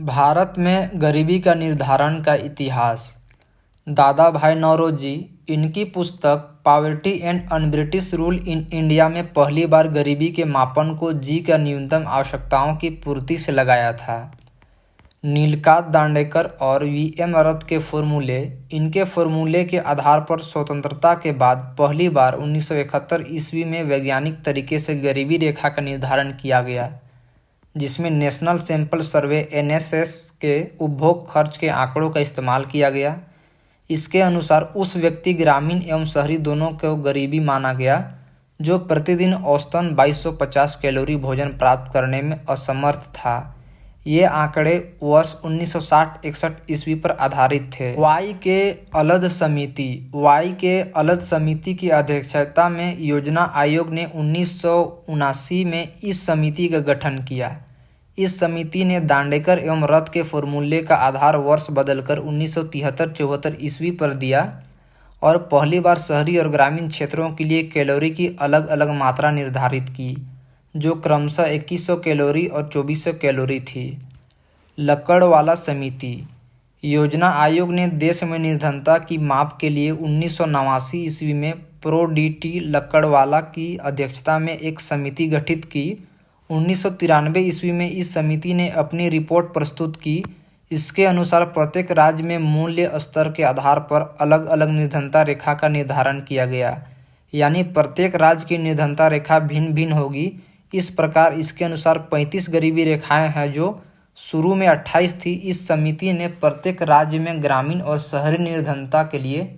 भारत में गरीबी का निर्धारण का इतिहास। दादा भाई नौरोजी, इनकी पुस्तक poverty and un-British rule in India में पहली बार गरीबी के मापन को जी का न्यूनतम आवश्यकताओं की पूर्ति से लगाया था। नीलकांत दांडेकर और वी.एम. रथ के फॉर्मूले। इनके फॉर्मूले के आधार पर स्वतंत्रता के बाद पहली बार 1971 ईस्वी में वैज्ञानिक तरीके से गरीबी रेखा का निर्धारण किया गया, जिसमें नेशनल सैंपल सर्वे (एनएसएस) के उपभोग खर्च के आंकड़ों का इस्तेमाल किया गया। इसके अनुसार उस व्यक्ति ग्रामीण एवं शहरी दोनों को गरीबी माना गया जो प्रतिदिन औसतन 2250 कैलोरी भोजन प्राप्त करने में असमर्थ था। ये आंकड़े वर्ष 1960-61 ईस्वी पर आधारित थे। वाई के अलद समिति की अध्यक्षता में योजना आयोग ने 1979 में इस समिति का गठन किया। इस समिति ने दांडेकर एवं रथ के फॉर्मूले का आधार वर्ष बदलकर 1973-74 ईस्वी पर दिया और पहली बार शहरी और ग्रामीण क्षेत्रों के लिए कैलोरी की अलग अलग मात्रा निर्धारित की, जो क्रमशः 2100 कैलोरी और 2400 कैलोरी थी। लकड़वाला समिति। योजना आयोग ने देश में निर्धनता की माप के लिए 1989 ईस्वी में प्रो डी.टी. लकड़वाला की अध्यक्षता में एक समिति गठित की। 1993 ईस्वी में इस समिति ने अपनी रिपोर्ट प्रस्तुत की। इसके अनुसार प्रत्येक राज्य में मूल्य स्तर के आधार पर अलग अलग निर्धनता रेखा का निर्धारण किया गया, यानी प्रत्येक राज्य की निर्धनता रेखा भिन्न भिन्न होगी। इस प्रकार इसके अनुसार 35 गरीबी रेखाएं हैं, जो शुरू में 28 थी। इस समिति ने प्रत्येक राज्य में ग्रामीण और शहरी निर्धनता के लिए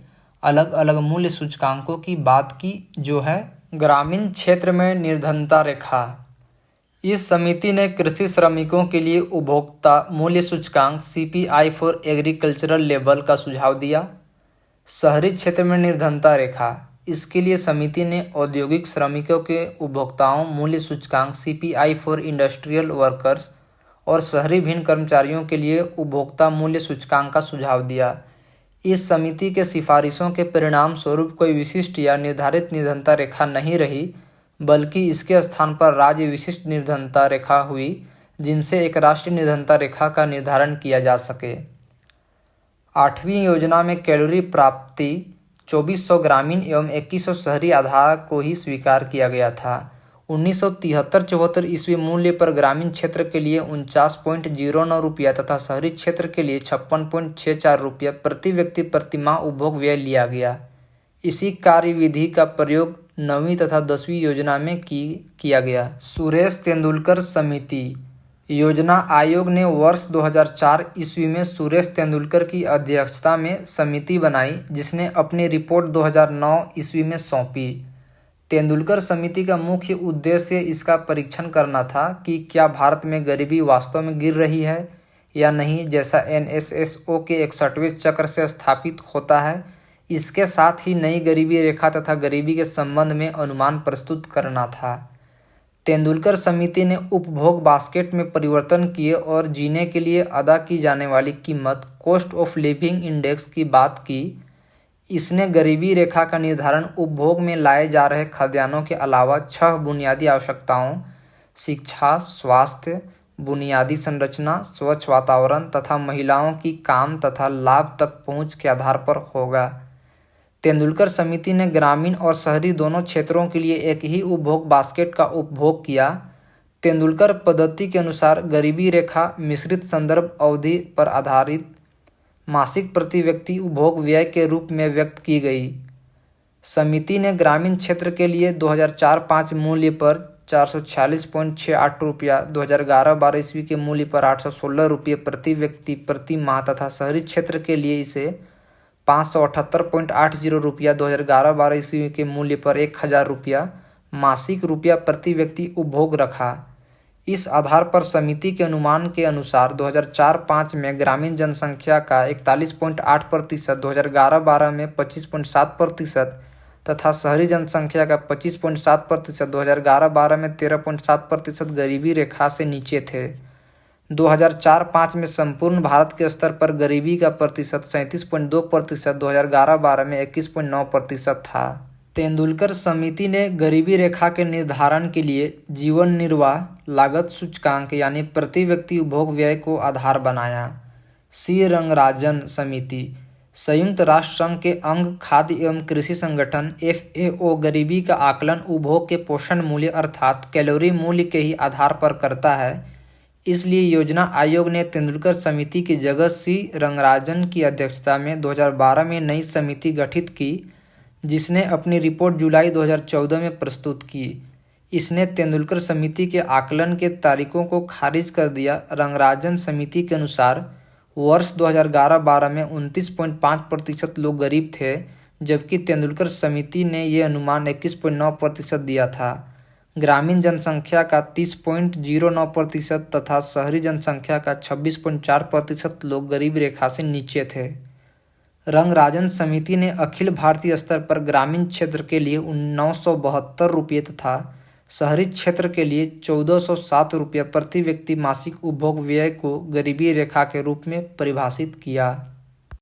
अलग अलग मूल्य सूचकांकों की बात की, जो है ग्रामीण क्षेत्र में निर्धनता रेखा। इस समिति ने कृषि श्रमिकों के लिए उपभोक्ता मूल्य सूचकांक CPI फॉर एग्रीकल्चरल लेबर का सुझाव दिया। शहरी क्षेत्र में निर्धनता रेखा। इसके लिए समिति ने औद्योगिक श्रमिकों के उपभोक्ताओं मूल्य सूचकांक CPI फॉर इंडस्ट्रियल वर्कर्स और शहरी भिन्न कर्मचारियों के लिए उपभोक्ता मूल्य सूचकांक का सुझाव दिया। इस समिति के सिफारिशों के परिणाम स्वरूप कोई विशिष्ट या निर्धारित निर्धनता रेखा नहीं रही, बल्कि इसके स्थान पर राज्य विशिष्ट निर्धनता रेखा हुई, जिनसे एक राष्ट्रीय निर्धनता रेखा का निर्धारण किया जा सके। 8वीं योजना में कैलोरी प्राप्ति 2400 ग्रामीण एवं 2100 शहरी आधार को ही स्वीकार किया गया था। 1973-74 ईस्वी मूल्य पर ग्रामीण क्षेत्र के लिए 49.09 रुपया तथा शहरी क्षेत्र के लिए 56.64 रुपया प्रति व्यक्ति प्रति माह उपभोग व्यय लिया गया। इसी कार्यविधि का प्रयोग 9वीं तथा 10वीं योजना में किया गया। सुरेश तेंदुलकर समिति। योजना आयोग ने वर्ष 2004 ईस्वी में सुरेश तेंदुलकर की अध्यक्षता में समिति बनाई, जिसने अपनी रिपोर्ट 2009 ईस्वी में सौंपी। तेंदुलकर समिति का मुख्य उद्देश्य इसका परीक्षण करना था कि क्या भारत में गरीबी वास्तव में गिर रही है या नहीं, जैसा NSSO के 61वें चक्र से स्थापित होता है। इसके साथ ही नई गरीबी रेखा तथा गरीबी के संबंध में अनुमान प्रस्तुत करना था। तेंदुलकर समिति ने उपभोग बास्केट में परिवर्तन किए और जीने के लिए अदा की जाने वाली कीमत कॉस्ट ऑफ लिविंग इंडेक्स की बात की। इसने गरीबी रेखा का निर्धारण उपभोग में लाए जा रहे खाद्यान्नों के अलावा 6 बुनियादी आवश्यकताओं शिक्षा, स्वास्थ्य, बुनियादी संरचना, स्वच्छ वातावरण तथा महिलाओं की काम तथा लाभ तक पहुंच के आधार पर होगा। तेंदुलकर समिति ने ग्रामीण और शहरी दोनों क्षेत्रों के लिए एक ही उपभोग बास्केट का उपभोग किया। तेंदुलकर पद्धति के अनुसार गरीबी रेखा मिश्रित संदर्भ अवधि पर आधारित मासिक प्रति व्यक्ति उपभोग व्यय के रूप में व्यक्त की गई। समिति ने ग्रामीण क्षेत्र के लिए 2004-05 मूल्य पर 446.68 रुपया, 2011-12 ईस्वी के मूल्य पर 816 रुपये प्रति व्यक्ति प्रति माह तथा शहरी क्षेत्र के लिए इसे 578.80 रुपया, 2011-12 ईस्वी के मूल्य पर 1000 रुपया मासिक रुपया प्रति व्यक्ति उपभोग रखा। इस आधार पर समिति के अनुमान के अनुसार 2004-05 में ग्रामीण जनसंख्या का 41.8%, 2011-12 में 25.7% तथा शहरी जनसंख्या का 25.7%, 2011-12 में 13.7% गरीबी रेखा से नीचे थे। 2004-05 में संपूर्ण भारत के स्तर पर गरीबी का प्रतिशत 37.2%, 2011-12 में 21.9% था। तेंदुलकर समिति ने गरीबी रेखा के निर्धारण के लिए जीवन निर्वाह लागत सूचकांक यानी प्रति व्यक्ति उपभोग व्यय को आधार बनाया। सी रंगराजन समिति, संयुक्त राष्ट्र संघ के अंग खाद्य एवं कृषि संगठन FAO गरीबी का आकलन उपभोग के पोषण मूल्य अर्थात कैलोरी मूल्य के ही आधार पर करता है। इसलिए योजना आयोग ने तेंदुलकर समिति की जगह सी रंगराजन की अध्यक्षता में 2012 में नई समिति गठित की, जिसने अपनी रिपोर्ट जुलाई 2014 में प्रस्तुत की। इसने तेंदुलकर समिति के आकलन के तरीकों को खारिज कर दिया। रंगराजन समिति के अनुसार वर्ष 2011-12 में 29.5% लोग गरीब थे, जबकि तेंदुलकर समिति ने ये अनुमान 21.9% दिया था। ग्रामीण जनसंख्या का 30.09% तथा शहरी जनसंख्या का 26.4% लोग गरीबी रेखा से नीचे थे। रंगराजन समिति ने अखिल भारतीय स्तर पर ग्रामीण क्षेत्र के लिए 972 रुपये तथा शहरी क्षेत्र के लिए 1407 रुपये प्रति व्यक्ति मासिक उपभोग व्यय को गरीबी रेखा के रूप में परिभाषित किया।